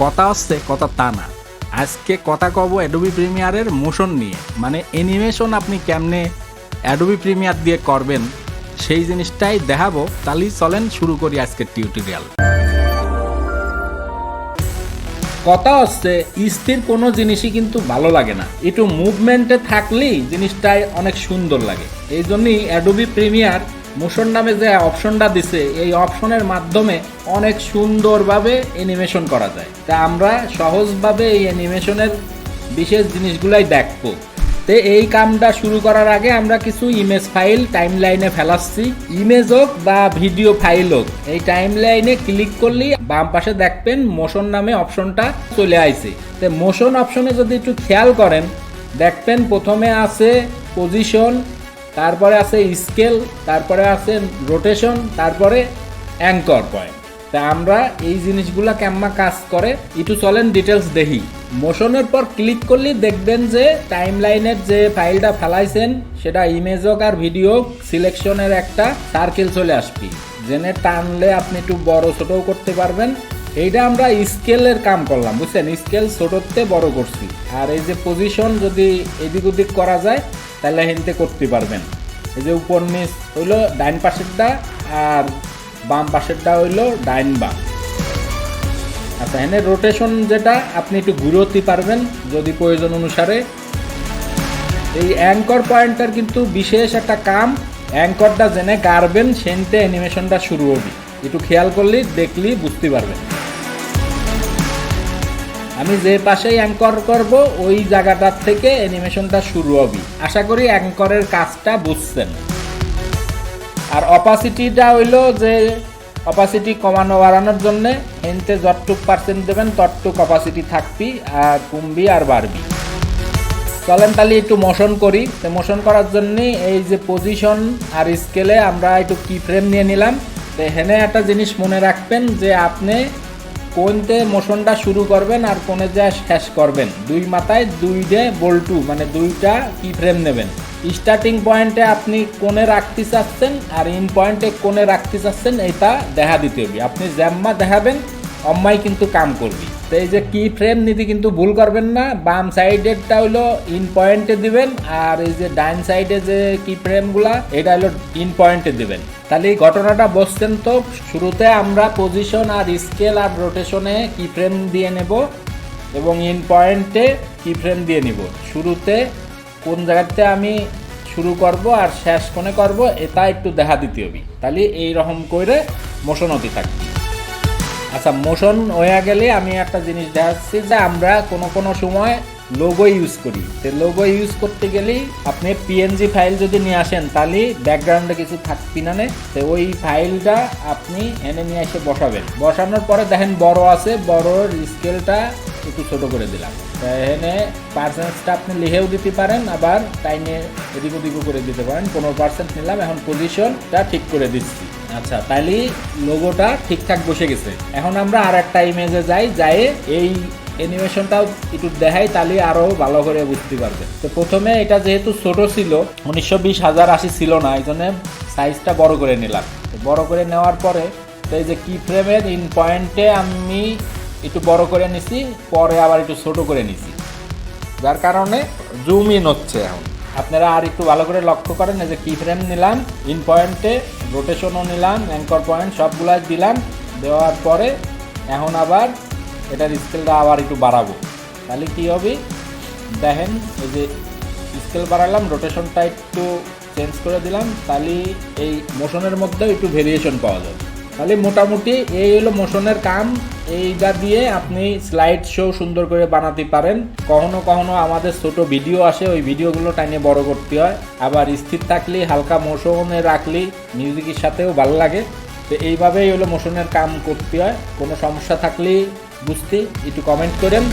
কথা হচ্ছে কথা তা না, আজকে কথা কব অ্যাডোবি প্রিমিয়ারের মোশন নিয়ে, মানে অ্যানিমেশন আপনি কেমনে অ্যাডোবি প্রিমিয়ার দিয়ে করবেন সেই জিনিসটাই দেখাবো। তাহলে চলেন শুরু করি আজকের টিউটোরিয়াল। কথা হচ্ছে স্থির কোনো জিনিসই কিন্তু ভালো লাগে না, একটু মুভমেন্টে থাকলেই জিনিসটাই অনেক সুন্দর লাগে। এই জন্যই অ্যাডোবি প্রিমিয়ার মোশন নামে যে অপশনটা দিছে, এই অপশনের মাধ্যমে অনেক সুন্দরভাবে অ্যানিমেশন করা যায়। তা আমরা সহজভাবে এই অ্যানিমেশনের বিশেষ জিনিসগুলাই দেখবো। তো এই কামটা শুরু করার আগে আমরা কিছু ইমেজ ফাইল টাইম লাইনে ফেলাচ্ছি। ইমেজ হোক বা ভিডিও ফাইল হোক, এই টাইম লাইনে ক্লিক করলেই বাম পাশে দেখবেন মোশন নামে অপশনটা চলে আইছে। তো মোশন অপশনে যদি একটু খেয়াল করেন, দেখবেন প্রথমে আছে পজিশন, তারপরে আছে স্কেল, তারপরে আছে রোটেশন, তারপরে অ্যাঙ্কর পয়েন্ট। তা আমরা এই জিনিসগুলা কেমন কাজ করে একটু চলেন ডিটেলস দেখি। মোশনের পর ক্লিক করলে দেখবেন যে টাইম লাইনের যে ফাইলটা ফেলাইছেন সেটা ইমেজ হোক আর ভিডিও সিলেকশনের একটা সার্কেল চলে আসবে, জেনে টানলে আপনি একটু বড় ছোটও করতে পারবেন। এইটা আমরা স্কেলের কাম করলাম, বুঝছেন, স্কেল ছোটতে বড় করছি। আর এই যে পজিশন যদি এদিক ওদিক করা যায় তাহলে হিনতে করতে পারবেন। এই যে উপর নিচ হইলো ডাইন পাশেরটা আর বাম পাশেরটা হইলো ডাইন বাম। আচ্ছা, এখানে রোটেশন যেটা আপনি একটু ঘুরোতে পারবেন যদি প্রয়োজন অনুসারে। এই অ্যাঙ্কর পয়েন্টটার কিন্তু বিশেষ একটা কাম, অ্যাঙ্করটা জেনে গাড়বেন সেনতে অ্যানিমেশনটা শুরু হবে। একটু খেয়াল করলে দেখলি বুঝতে পারবেন। আমি যে পাশেই অ্যাঙ্কর করব ওই জায়গাটার থেকে অ্যানিমেশনটা শুরু হবে। আশা করি অ্যাঙ্করের কাজটা বুঝছেন। আর অপাসিটিটা হইলো যে অপাসিটি কমানো বাড়ানোর জন্য এনতে যতটুক পার্সেন্ট দেবেন ততটুক অপাসিটি থাকবি, আর কমবি আর বাড়বি। চলেন তাহলে একটু মোশন করি। তো মোশন করার জন্য এই যে পজিশন আর স্কেলে আমরা একটু কি ফ্রেম নিয়ে নিলাম। তো এখানে একটা জিনিস মনে রাখবেন যে আপনি কোনতে মোশনটা শুরু করবেন আর কোনে যা শেষ করবেন, দুই মাথায় দুইটা বল্টু মানে দুইটা কি ফ্রেম নেবেন। স্টার্টিং পয়েন্টে আপনি কোনে রাখতে চাচ্ছেন আর ইন পয়েন্টে কোনে রাখতে চাচ্ছেন এটা দেখা দিতে হবে। আপনি জ্যাম্মা দেখাবেন অম্মাই কিন্তু কাম করবি। তো এই যে কি ফ্রেম নিতে কিন্তু ভুল করবেন না, বাম সাইডেরটা হলো ইন পয়েন্টে দিবেন আর এই যে ডাইন সাইডে যে কি ফ্রেমগুলা এটা হলো ইন পয়েন্টে দিবেন। তাহলে এই ঘটনাটা বুঝছেন তো। শুরুতে আমরা পজিশন আর স্কেল আর রোটেশনে কি ফ্রেম দিয়ে নেব এবং ইন পয়েন্টে কি ফ্রেম দিয়ে নিব। শুরুতে কোন জায়গাতে আমি শুরু করব আর শেষ কোনে করব এটা একটু দেখা দিতে হবে। তাহলে এইরকম করে মোশন হতে থাকবে। আচ্ছা, মোশন হয়ে গেলে আমি একটা জিনিস দেখাচ্ছি যে আমরা কোনো সময় লোগো ইউজ করি। তো লোগো ইউজ করতে গেলেই আপনি পিএনজি ফাইল যদি নিয়ে আসেন তাহলে ব্যাকগ্রাউন্ডে কিছু থাকবি না। তো ওই ফাইলটা আপনি এনে নিয়ে এসে বসাবেন। বসানোর পরে দেখেন বড় আছে, বড়র স্কেলটা একটু ছোট করে দিলাম। এখানে পার্সেন্টটা আপনি লিখেও দিতে পারেন, আবার টাইমে এদিক ওদিকও করে দিতে পারেন। 15% নিলাম, এখন পজিশনটা ঠিক করে দিচ্ছি। আচ্ছা, তাইলে লোগোটা ঠিকঠাক বসে গেছে। এখন আমরা আর একটা ইমেজে যাই এই অ্যানিমেশনটাও একটু দেখাই, তাহলে আরও ভালো করে বুঝতে পারবে। তো প্রথমে এটা যেহেতু ছোট ছিল, 1920x80 ছিল না, এই জন্য সাইজটা বড় করে নিলাম। বড় করে নেওয়ার পরে তো এই যে কি ফ্রেমের ইন পয়েন্টে আমি একটু বড় করে নিছি, পরে আবার একটু ছোট করে নিছি, যার কারণে জুম ইন হচ্ছে। এখন আপনারা আর একটু ভালো করে লক্ষ্য করেন, এই যে কি ফ্রেম নিলাম, ইন পয়েন্টে রোটেশনও নিলাম, অ্যাঙ্কর পয়েন্ট সবগুলাই দিলাম। দেওয়ার পরে এখন আবার এটার স্কেলটা আবার একটু বাড়াবো। তাহলে কী হবে দেখেন, এই যে স্কেল বাড়ালাম, রোটেশনটা একটু চেঞ্জ করে দিলাম, তাহলে এই মোশনের মধ্যেও একটু ভেরিয়েশন পাওয়া যাবে। তাহলে মোটামুটি এই হলো মোশনের কাম। এইটা দিয়ে আপনি স্লাইড শো সুন্দর করে বানাতে পারেন। কখনো কখনো আমাদের ছোট ভিডিও আসে, ওই ভিডিওগুলো টাইনে বড় করতে হয়। আবার স্থির থাকলে হালকা মোশনে রাখলে মিউজিকের সাথেও ভালো লাগে। তো এইভাবেই হলো মোশনের কাম করতে হয়। কোনো সমস্যা থাকলে বুঝতে একটু কমেন্ট করেন।